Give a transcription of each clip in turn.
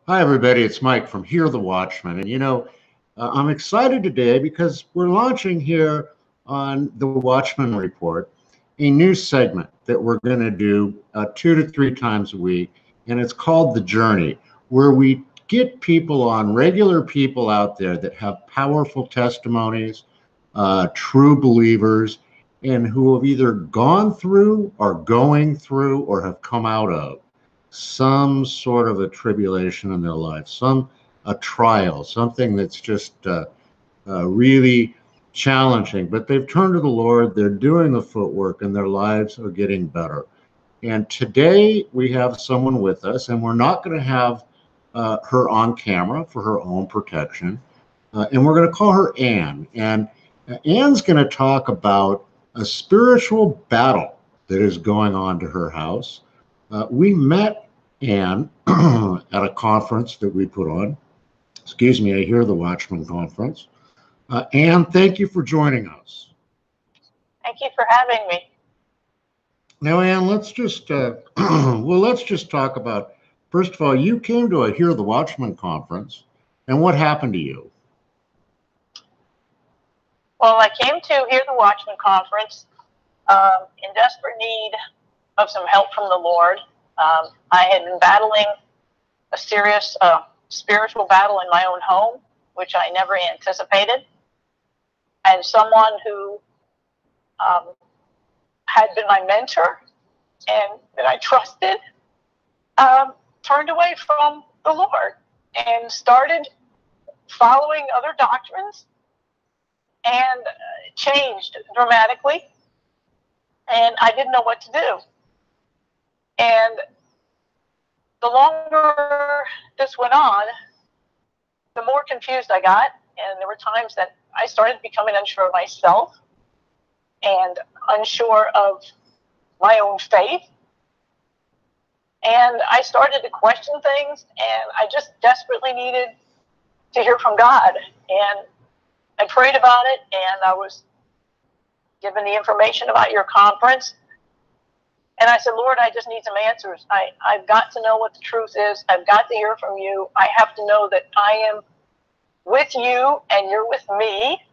Hi, everybody. It's Mike from Hear the Watchman. And I'm excited today because we're launching here on the Watchman Report a new segment that we're going to do 2 to 3 times a week. And it's called The Journey, where we get people on, regular people out there that have powerful testimonies, true believers, and who have either gone through or going through or have come out of some sort of a tribulation in their life, a trial, something that's just really challenging. But they've turned to the Lord, they're doing the footwork, and their lives are getting better. And today we have someone with us, and we're not going to have her on camera for her own protection. And we're going to call her Ann. And Ann's going to talk about a spiritual battle that is going on to her house. We met Ann at a conference that we put on. Excuse me, I hear the Watchman Conference. Ann, thank you for joining us. Thank you for having me. Now, Ann, let's just let's just talk about, first of all, you came to a Hear the Watchman conference, and what happened to you? Well, I came to Hear the Watchman conference in desperate need of some help from the Lord. I had been battling a serious spiritual battle in my own home, which I never anticipated. And someone who had been my mentor and that I trusted turned away from the Lord and started following other doctrines and changed dramatically. And I didn't know what to do. And the longer this went on, the more confused I got. And there were times that I started becoming unsure of myself and unsure of my own faith. And I started to question things, and I just desperately needed to hear from God. And I prayed about it, and I was given the information about your conference. And I said, Lord, I just need some answers. I've got to know what the truth is. I've got to hear from you. I have to know that I am with you and you're with me.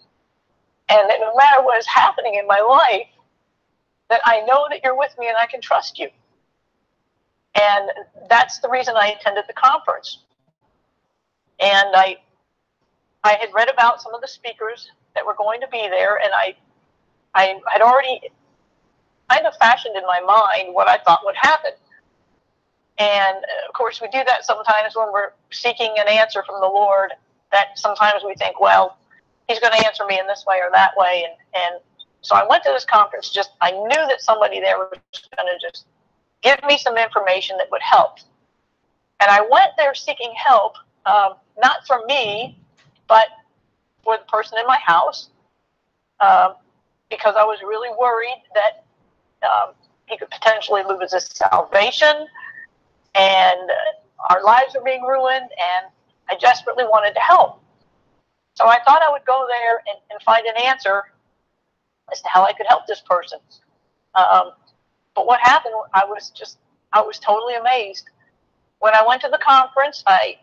And that no matter what is happening in my life, that I know that you're with me and I can trust you. And that's the reason I attended the conference. And I had read about some of the speakers that were going to be there, and I had already kind of fashioned in my mind what I thought would happen. And of course, we do that sometimes when we're seeking an answer from the Lord, that sometimes we think, well, he's going to answer me in this way or that way. And so I went to this conference, I knew that somebody there was going to just give me some information that would help. And I went there seeking help, not from me, but for the person in my house, because I was really worried that he could potentially lose his salvation, and our lives are being ruined, and I desperately wanted to help. So I thought I would go there and find an answer as to how I could help this person. But what happened, I was totally amazed. When I went to the conference, I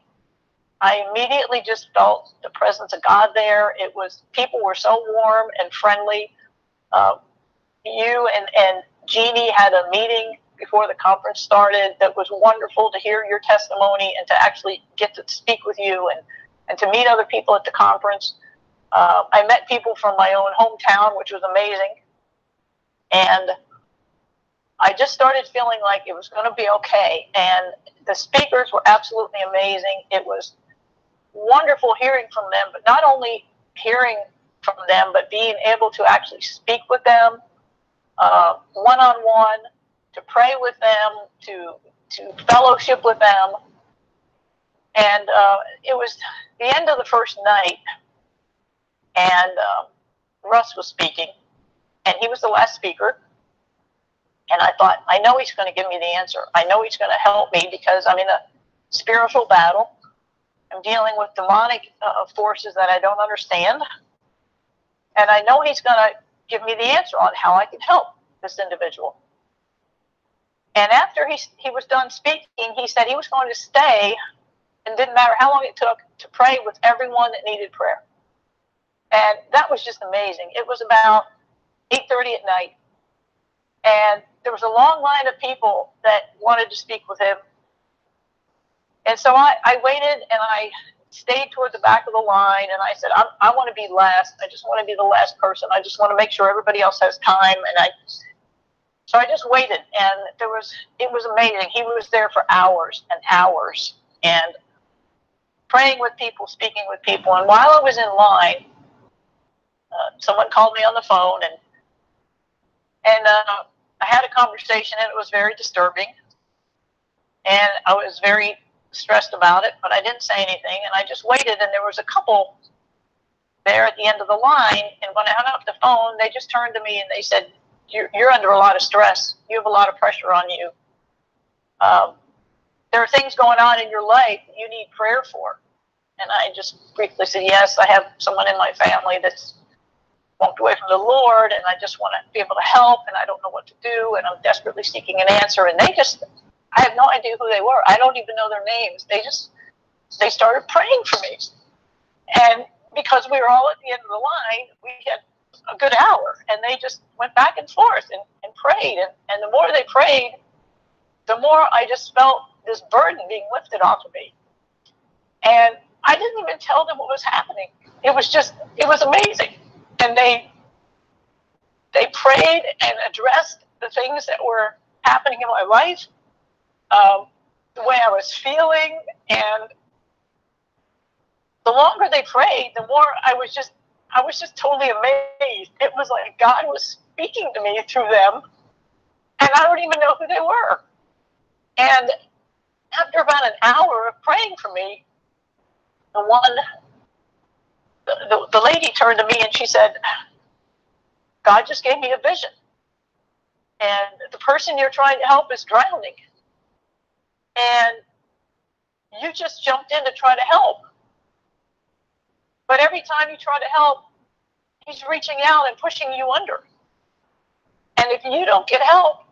immediately just felt the presence of God there. People were so warm and friendly. You and Jeannie had a meeting before the conference started that was wonderful to hear your testimony and to actually get to speak with you and to meet other people at the conference. I met people from my own hometown, which was amazing. And I just started feeling like it was going to be okay. And the speakers were absolutely amazing. It was wonderful hearing from them, but not only hearing from them, but being able to actually speak with them one-on-one, to pray with them, to fellowship with them. And it was the end of the first night, and Russ was speaking, and he was the last speaker. And I thought, I know he's going to give me the answer. I know he's going to help me because I'm in a spiritual battle. I'm dealing with demonic forces that I don't understand. And I know he's going to give me the answer on how I can help this individual. And after he was done speaking, he said he was going to stay and didn't matter how long it took, to pray with everyone that needed prayer. And that was just amazing. It was about 8:30 at night, and there was a long line of people that wanted to speak with him. And so I waited, and I stayed toward the back of the line, and I said, I want to be last. I just want to be the last person. I just want to make sure everybody else has time. So I just waited, and it was amazing. He was there for hours and hours, and praying with people, speaking with people. And while I was in line, someone called me on the phone, and I had a conversation, and it was very disturbing, and I was very stressed about it, but I didn't say anything, and I just waited. And there was a couple there at the end of the line, and when I hung up the phone, they just turned to me and they said, you're under a lot of stress. You have a lot of pressure on you. There are things going on in your life that you need prayer for. And I just briefly said, yes, I have someone in my family that's walked away from the Lord, and I just want to be able to help, and I don't know what to do, and I'm desperately seeking an answer. And I have no idea who they were. I don't even know their names. They started praying for me. And because we were all at the end of the line, we had a good hour, and they just went back and forth and prayed. And the more they prayed, the more I just felt this burden being lifted off of me. And I didn't even tell them what was happening. It was amazing. And they prayed and addressed the things that were happening in my life, the way I was feeling. And the longer they prayed, the more I was just totally amazed. It was like God was speaking to me through them, and I don't even know who they were. And after about an hour of praying for me, the lady turned to me and she said, God just gave me a vision, and the person you're trying to help is drowning, and you just jumped in to try to help. But every time you try to help, he's reaching out and pushing you under. And if you don't get help,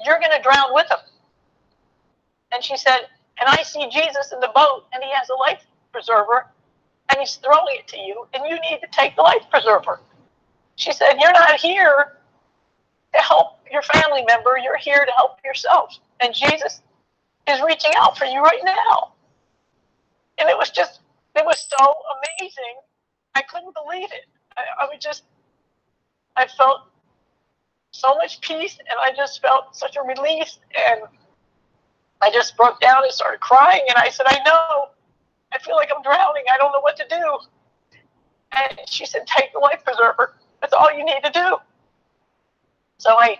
you're going to drown with him. And she said, and I see Jesus in the boat, and he has a life preserver, and he's throwing it to you, and you need to take the life preserver. She said, you're not here to help your family member. You're here to help yourself. And Jesus is reaching out for you right now. And it was so amazing. I couldn't believe it. I felt so much peace, and I just felt such a release, and I just broke down and started crying, and I said, I feel like I'm drowning. I don't know what to do. And she said, take the life preserver. That's all you need to do. So I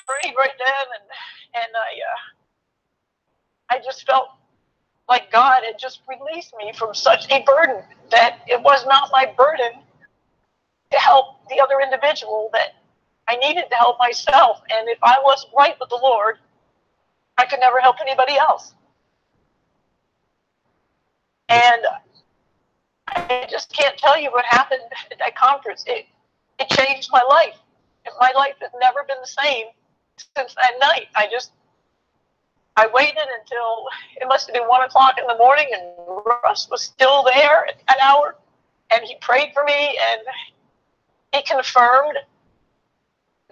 prayed right then, and I just felt like God had just released me from such a burden, that it was not my burden to help the other individual, that I needed to help myself. And if I wasn't right with the Lord, I could never help anybody else. And I just can't tell you what happened at that conference. It changed my life. And my life has never been the same since that night. I waited until it must have been 1 o'clock in the morning, and Russ was still there at that hour, and he prayed for me, and he confirmed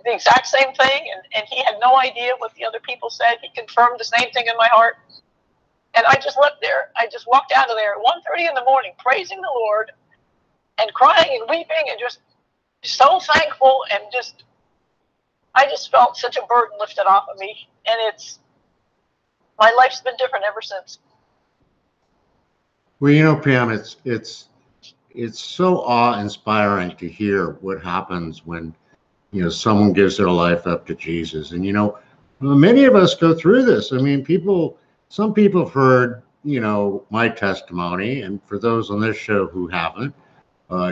the exact same thing, and he had no idea what the other people said. He confirmed the same thing in my heart. And I just left there. I just walked out of there at 1:30 in the morning, praising the Lord and crying and weeping and just so thankful, and I just felt such a burden lifted off of me. And my life's been different ever since. Well, Pam, it's so awe-inspiring to hear what happens when someone gives their life up to Jesus. And many of us go through this. I mean, some people have heard my testimony, and for those on this show who haven't,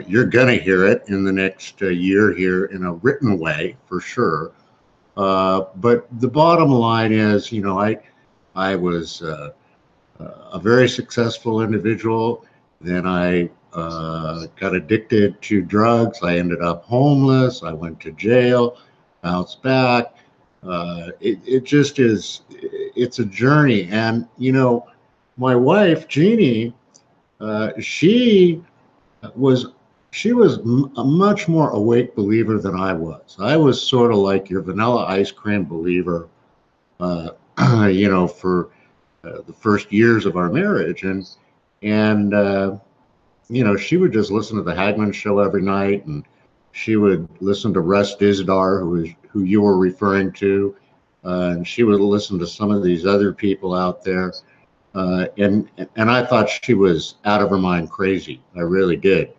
you're gonna hear it in the next year here in a written way for sure. But the bottom line is, I was a very successful individual. Then I got addicted to drugs. I ended up homeless. I went to jail, bounced back. It just is, it's a journey. And, you know, my wife, Jeannie, she was a much more awake believer than I was. I was sort of like your vanilla ice cream believer, you know, for the first years of our marriage. And you know, she would just listen to the Hagman show every night, and she would listen to Russ Dizdar, who you were referring to, and she would listen to some of these other people out there. And I thought she was out of her mind crazy. I really did.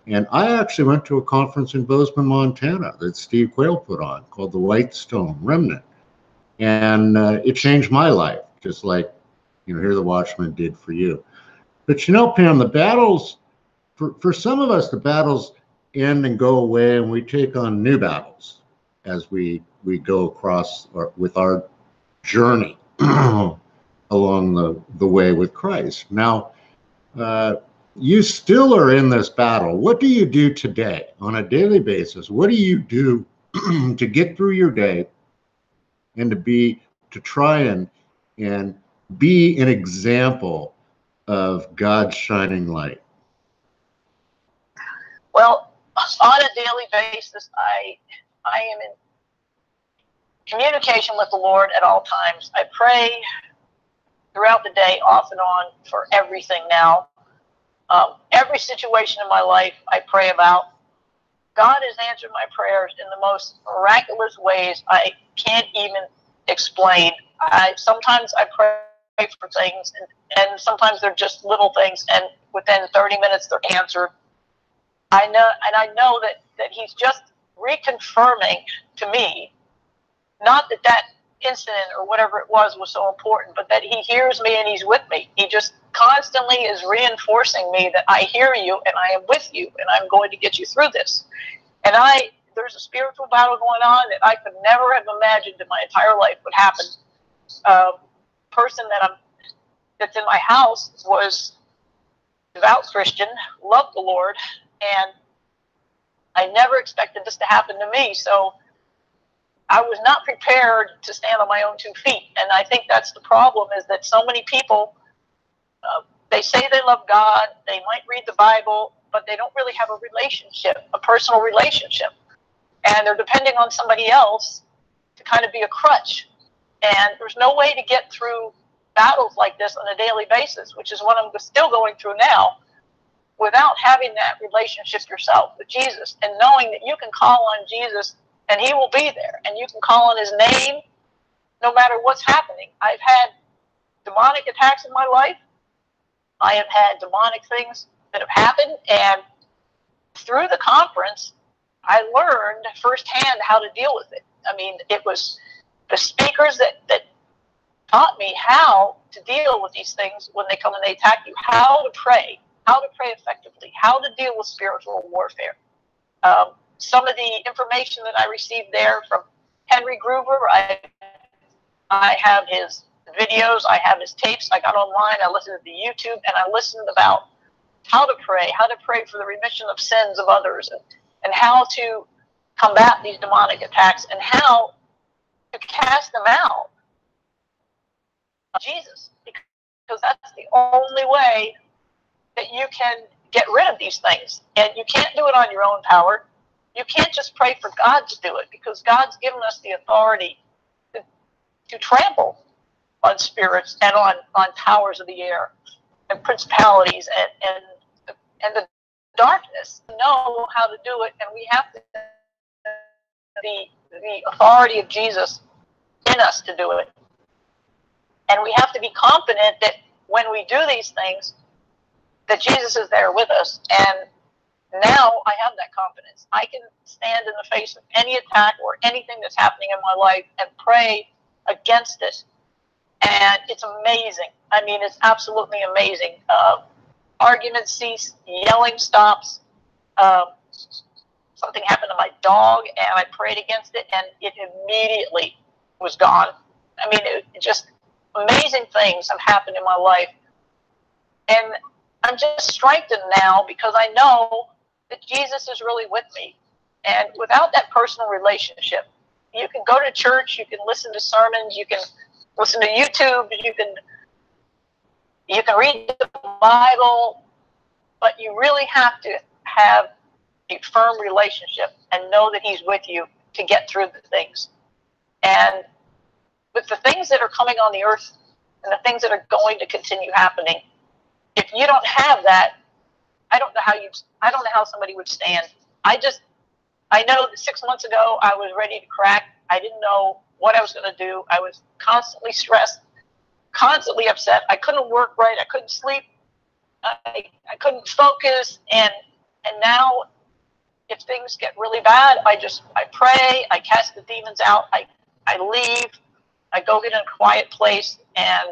And I actually went to a conference in Bozeman, Montana that Steve Quayle put on called the Whitestone Remnant. And it changed my life, just like, you know, Hear the Watchman did for you. But, you know, Pam, the battles, for some of us, the battles end and go away, and we take on new battles as we go across with our journey along the way with Christ. Now, you still are in this battle. What do you do today on a daily basis? What do you do to get through your day and to try and be an example of God's shining light? Well, on a daily basis, I am in communication with the Lord at all times. I pray throughout the day, off and on, for everything now. Every situation in my life I pray about. God has answered my prayers in the most miraculous ways I can't even explain. Sometimes I pray for things, and sometimes they're just little things, and within 30 minutes they're answered. I know that He's just reconfirming to me, not that incident or whatever it was so important, but that He hears me and He's with me. He just constantly is reinforcing me that I hear you and I am with you and I'm going to get you through this. And there's a spiritual battle going on that I could never have imagined in my entire life would happen. Person that's in my house was devout Christian, loved the Lord, and I never expected this to happen to me. So I was not prepared to stand on my own 2 feet. And I think that's the problem, is that so many people, they say they love God, they might read the Bible, but they don't really have a relationship, a personal relationship. And they're depending on somebody else to kind of be a crutch. And there's no way to get through battles like this on a daily basis, which is what I'm still going through now, without having that relationship yourself with Jesus and knowing that you can call on Jesus and He will be there, and you can call on His name no matter what's happening. I've had demonic attacks in my life. I have had demonic things that have happened, and through the conference, I learned firsthand how to deal with it. I mean, it was the speakers that taught me how to deal with these things when they come and they attack you, how to pray effectively, how to deal with spiritual warfare. Some of the information that I received there from Henry Gruver, I have his videos, I have his tapes, I got online, I listened to the YouTube, and I listened about how to pray for the remission of sins of others, and how to combat these demonic attacks, and how to cast them out. Jesus, because that's the only way that you can get rid of these things. And you can't do it on your own power. You can't just pray for God to do it, because God's given us the authority to trample on spirits and on powers of the air and principalities and the darkness. Know how to do it, and we have the authority of Jesus in us to do it. And we have to be confident that when we do these things, that Jesus is there with us. And now I have that confidence. I can stand in the face of any attack or anything that's happening in my life and pray against it. And it's amazing. I mean, it's absolutely amazing. Arguments cease, yelling stops. Something happened to my dog, and I prayed against it, and it immediately was gone. I mean, it just amazing things have happened in my life. And I'm just strengthened now because I know that Jesus is really with me. And without that personal relationship, you can go to church, you can listen to sermons, you can listen to YouTube, you can read the Bible, but you really have to have a firm relationship and know that He's with you to get through the things. And with the things that are coming on the earth and the things that are going to continue happening, if you don't have that, I don't know how somebody would stand. I know that 6 months ago I was ready to crack. I didn't know what I was going to do. I was constantly stressed, constantly upset. I couldn't work right. I couldn't sleep. I couldn't focus. And now, if things get really bad, I pray. I cast the demons out. I leave. I go get in a quiet place, and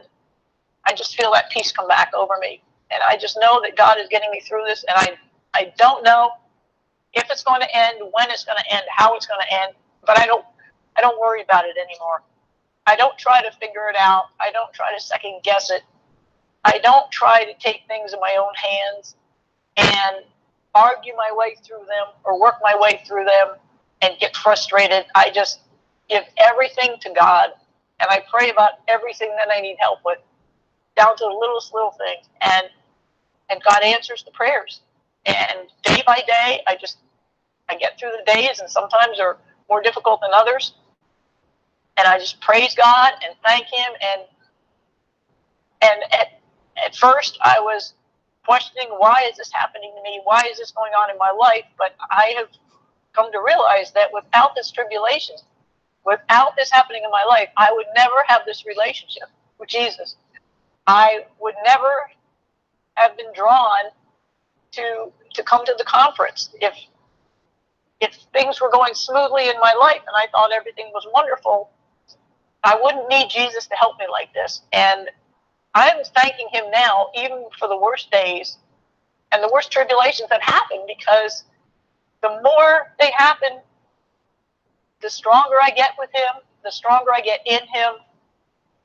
I just feel that peace come back over me. And I just know that God is getting me through this, and I don't know if it's going to end, when it's going to end, how it's going to end, but I don't worry about it anymore. I don't try to figure it out. I don't try to second guess it. I don't try to take things in my own hands and argue my way through them or work my way through them and get frustrated. I just give everything to God, and I pray about everything that I need help with, down to the littlest little things. And God answers the prayers. And day by day, I get through the days, and sometimes they're more difficult than others. And I just praise God and thank Him. And at first, I was questioning, why is this happening to me? Why is this going on in my life? But I have come to realize that without this tribulation, without this happening in my life, I would never have this relationship with Jesus. I would never have been drawn to come to the conference. If things were going smoothly in my life and I thought everything was wonderful, I wouldn't need Jesus to help me like this. And I'm thanking Him now, even for the worst days and the worst tribulations that happen, because the more they happen, the stronger I get with Him, the stronger I get in Him,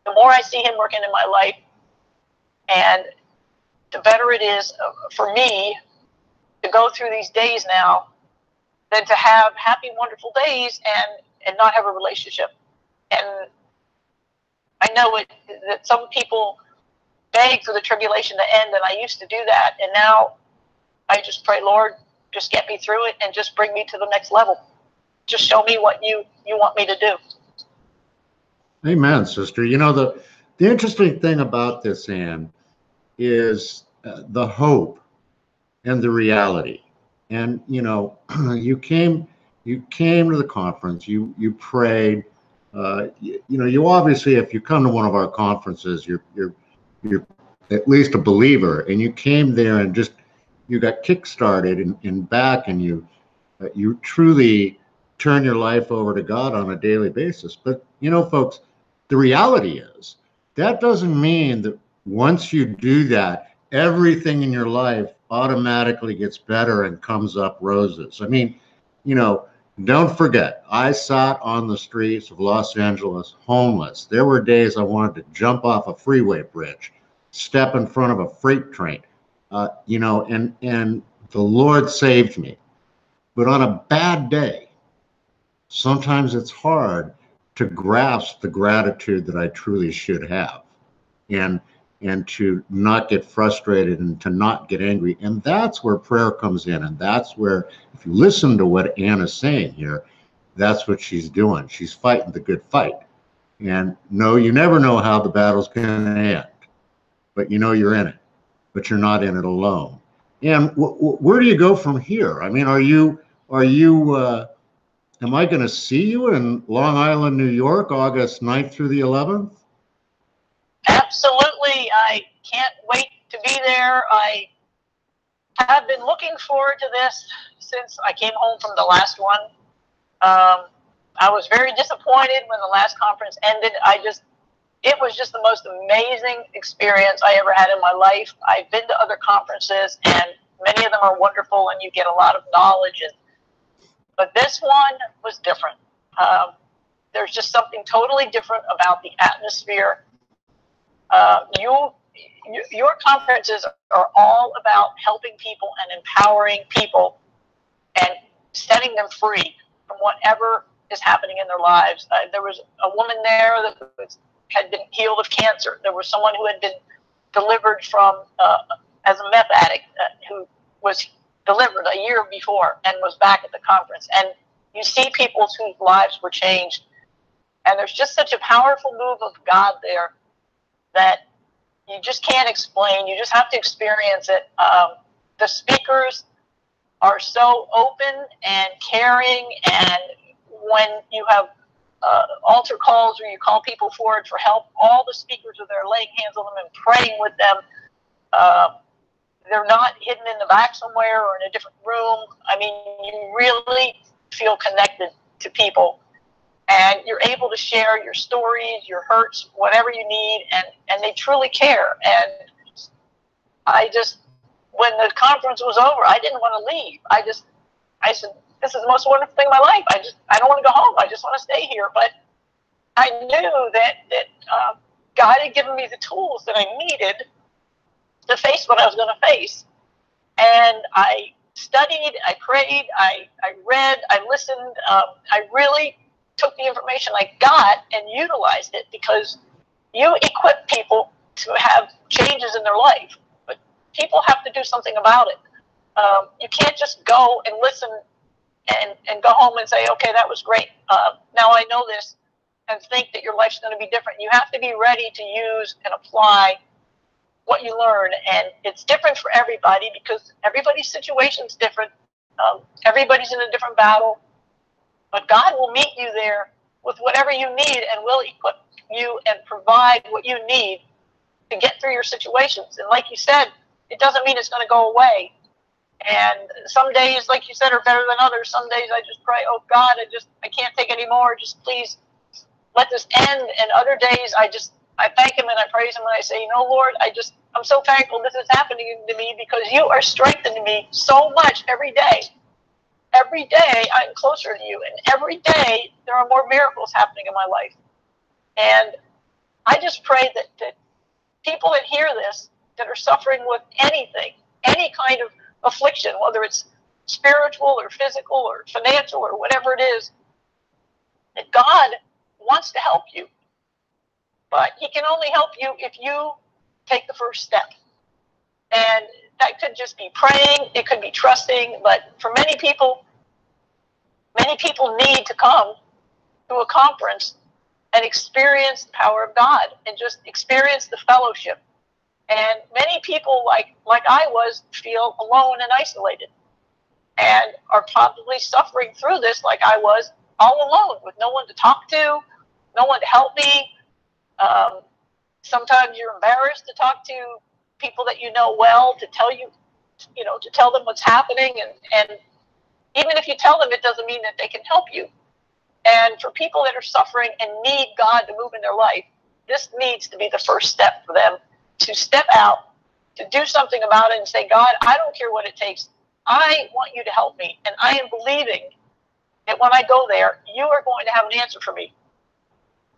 the more I see Him working in my life, and the better it is for me to go through these days now than to have happy, wonderful days and not have a relationship. And I know that some people beg for the tribulation to end, and I used to do that, and now I just pray, Lord, just get me through it and just bring me to the next level. Just show me what you want me to do. Amen, sister. You know, the interesting thing about this, Ann, is the hope and the reality. And you know, you came to the conference, you prayed, you know, you obviously, if you come to one of our conferences, you're at least a believer, and you came there and just, you got kick-started and back, and you truly turn your life over to God on a daily basis. But you know, folks, the reality is that doesn't mean that once you do that, everything in your life automatically gets better and comes up roses. I mean, you know, don't forget, I sat on the streets of Los Angeles homeless. There were days I wanted to jump off a freeway bridge, step in front of a freight train, you know, and the Lord saved me. But on a bad day, sometimes it's hard to grasp the gratitude that I truly should have, and to not get frustrated and to not get angry. And that's where prayer comes in. And that's where, if you listen to what Ann is saying here, that's what she's doing. She's fighting the good fight. And no, you never know how the battle's going to end, but you know you're in it, but you're not in it alone. And where do you go from here? I mean, am I going to see you in Long Island, New York, August 9th through the 11th? Absolutely. I can't wait to be there. I have been looking forward to this since I came home from the last one. I was very disappointed when the last conference ended. It was just the most amazing experience I ever had in my life. I've been to other conferences, and many of them are wonderful, and you get a lot of knowledge. But this one was different. There's just something totally different about the atmosphere. Your conferences are all about helping people and empowering people and setting them free from whatever is happening in their lives. There was a woman there that was had been healed of cancer. There was someone who had been delivered from, as a meth addict, who was delivered a year before and was back at the conference. And you see people whose lives were changed. And there's just such a powerful move of God there that you just can't explain. You just have to experience it. The speakers are so open and caring, and when you have altar calls or you call people forward for help, all the speakers are there laying hands on them and praying with them. They're not hidden in the back somewhere or in a different room. I mean, you really feel connected to people, and you're able to share your stories, your hurts, whatever you need, and they truly care. And when the conference was over, I didn't want to leave. I said, this is the most wonderful thing in my life. I don't want to go home. I just want to stay here. But I knew that God had given me the tools that I needed to face what I was going to face. And I studied, I prayed, I read, I listened. I really took the information I got and utilized it, because you equip people to have changes in their life. But people have to do something about it. You can't just go and listen and go home and say, okay, that was great. Now I know this, and think that your life's going to be different. You have to be ready to use and apply what you learn. And it's different for everybody, because everybody's situation is different. Everybody's in a different battle. But God will meet you there with whatever you need, and will equip you and provide what you need to get through your situations. And like you said, it doesn't mean it's going to go away. And some days, like you said, are better than others. Some days I just pray, oh God, I can't take any more. Just please let this end. And other days I thank Him and I praise Him and I say, you know, Lord, I'm so thankful this is happening to me, because you are strengthening me so much every day. Every day I'm closer to you, and every day there are more miracles happening in my life. And I just pray that people that hear this, that are suffering with anything, any kind of affliction, whether it's spiritual or physical or financial or whatever it is, that God wants to help you. But He can only help you if you take the first step. And that could just be praying, it could be trusting, but for many people need to come to a conference and experience the power of God and just experience the fellowship. And many people, like I was, feel alone and isolated, and are probably suffering through this like I was, all alone, with no one to talk to, no one to help me. Sometimes you're embarrassed to talk to people that you know well, to tell to tell them what's happening. And even if you tell them, it doesn't mean that they can help you. And for people that are suffering and need God to move in their life, this needs to be the first step for them, to step out, to do something about it and say, God, I don't care what it takes. I want you to help me. And I am believing that when I go there, you are going to have an answer for me.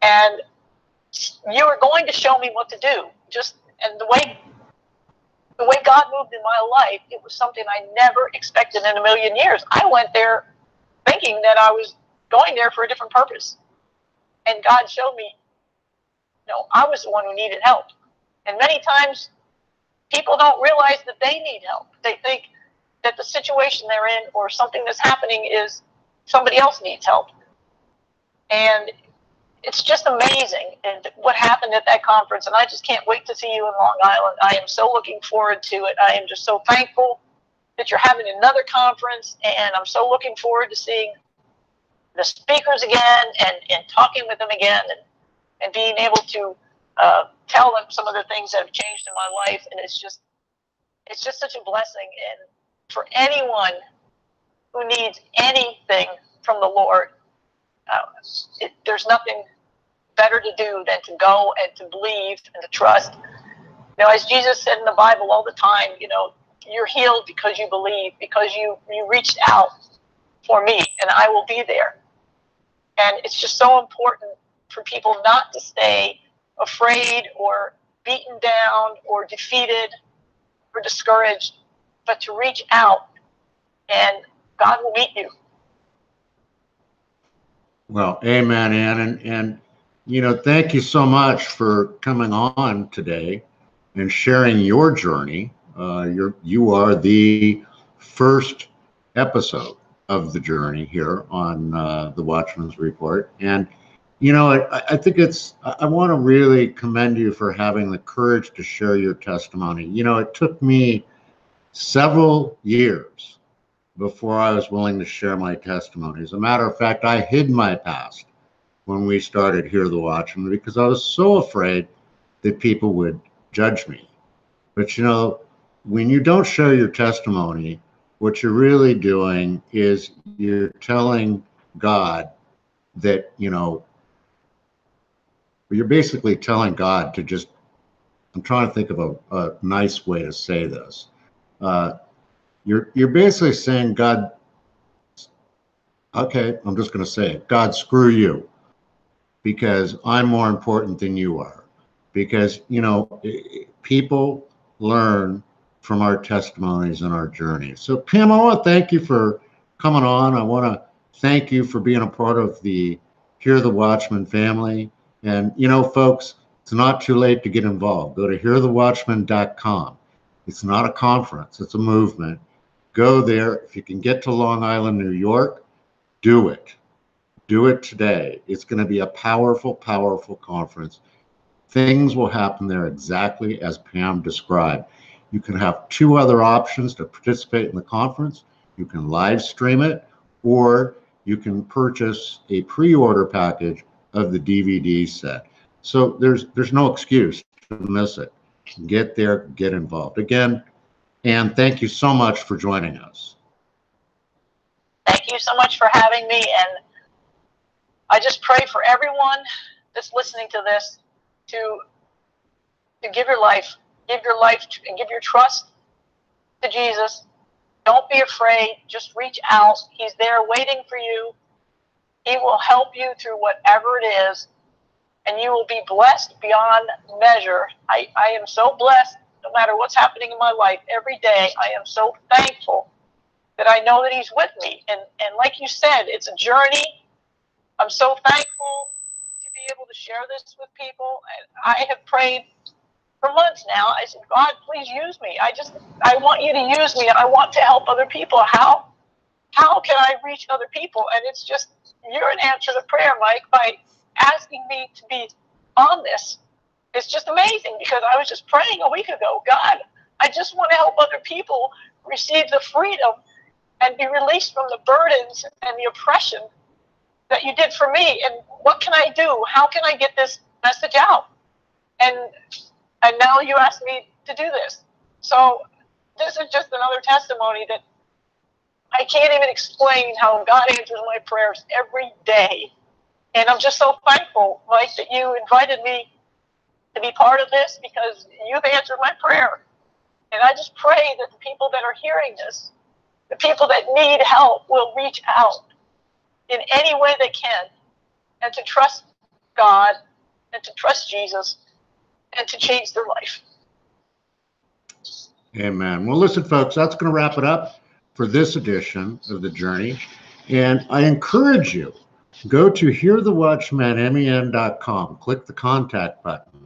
And you are going to show me what to do. And the way God moved in my life, it was something I never expected in a million years. I went there thinking that I was going there for a different purpose. And God showed me, no, I was the one who needed help. And many times people don't realize that they need help. They think that the situation they're in or something that's happening is somebody else needs help. And it's just amazing and what happened at that conference. And I just can't wait to see you in Long Island. I am so looking forward to it. I am just so thankful that you're having another conference. And I'm so looking forward to seeing the speakers again and talking with them again and being able to tell them some of the things that have changed in my life. And it's just such a blessing. And for anyone who needs anything from the Lord, there's nothing better to do than to go and to believe and to trust. As Jesus said in the Bible all the time, you're healed because you believe, because you reached out for me, and I will be there. And it's just so important for people not to stay afraid or beaten down or defeated or discouraged, but to reach out, and God will meet you. Well, amen, Ann. And Thank you so much for coming on today and sharing your journey. You are the first episode of the journey here on the Watchmen's Report. And, I think I want to really commend you for having the courage to share your testimony. It took me several years before I was willing to share my testimony. As a matter of fact, I hid my past when we started Hear the Watchman because I was so afraid that people would judge me. But when you don't share your testimony, what you're really doing is you're telling God that, you're basically telling God to just, I'm trying to think of a nice way to say this. You're basically saying, God, okay, I'm just going to say it, God, screw you, because I'm more important than you are. Because, people learn from our testimonies and our journey. So, Pam, I want to thank you for coming on. I want to thank you for being a part of the Hear the Watchman family. And, folks, it's not too late to get involved. Go to hearthewatchman.com. It's not a conference. It's a movement. Go there. If you can get to Long Island, New York, do it. Do it today. It's going to be a powerful, powerful conference. Things will happen there exactly as Pam described. You can have two other options to participate in the conference. You can live stream it, or you can purchase a pre-order package of the DVD set. So there's no excuse to miss it. Get there, get involved. Again, Ann, thank you so much for joining us. Thank you so much for having me, and I just pray for everyone that's listening to this to give your life and give your trust to Jesus. Don't be afraid. Just reach out. He's there waiting for you. He will help you through whatever it is, and you will be blessed beyond measure. I am so blessed no matter what's happening in my life every day. I am so thankful that I know that he's with me. And like you said, it's a journey. I'm so thankful to be able to share this with people. And I have prayed for months now. I said, God, please use me. I want you to use me, and I want to help other people. How can I reach other people? And it's just, you're an answer to prayer, Mike, by asking me to be on this. It's just amazing, because I was just praying a week ago, God, I just want to help other people receive the freedom and be released from the burdens and the oppression that you did for me. And what can I do? How can I get this message out? And now you asked me to do this. So this is just another testimony that I can't even explain how God answers my prayers every day. And I'm just so thankful, Mike, that you invited me to be part of this, because you've answered my prayer. And I just pray that the people that are hearing this, the people that need help, will reach out in any way they can, and to trust God, and to trust Jesus, and to change their life. Amen. Well, listen, folks, that's going to wrap it up for this edition of The Journey. And I encourage you, go to hearthewatchman.com, click the contact button.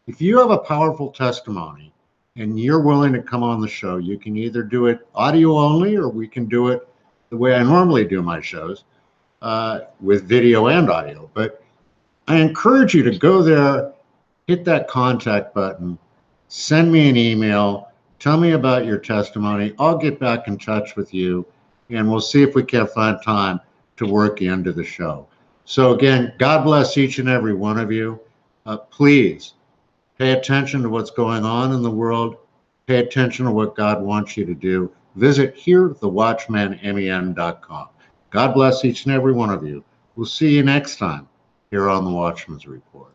If you have a powerful testimony and you're willing to come on the show, you can either do it audio only, or we can do it the way I normally do my shows, with video and audio. But I encourage you to go there, hit that contact button, send me an email, tell me about your testimony. I'll get back in touch with you, and we'll see if we can find time to work you into the show. So again, God bless each and every one of you. Please pay attention to what's going on in the world. Pay attention to what God wants you to do. Visit hearthewatchmanmen.com. God bless each and every one of you. We'll see you next time here on the Watchman's Report.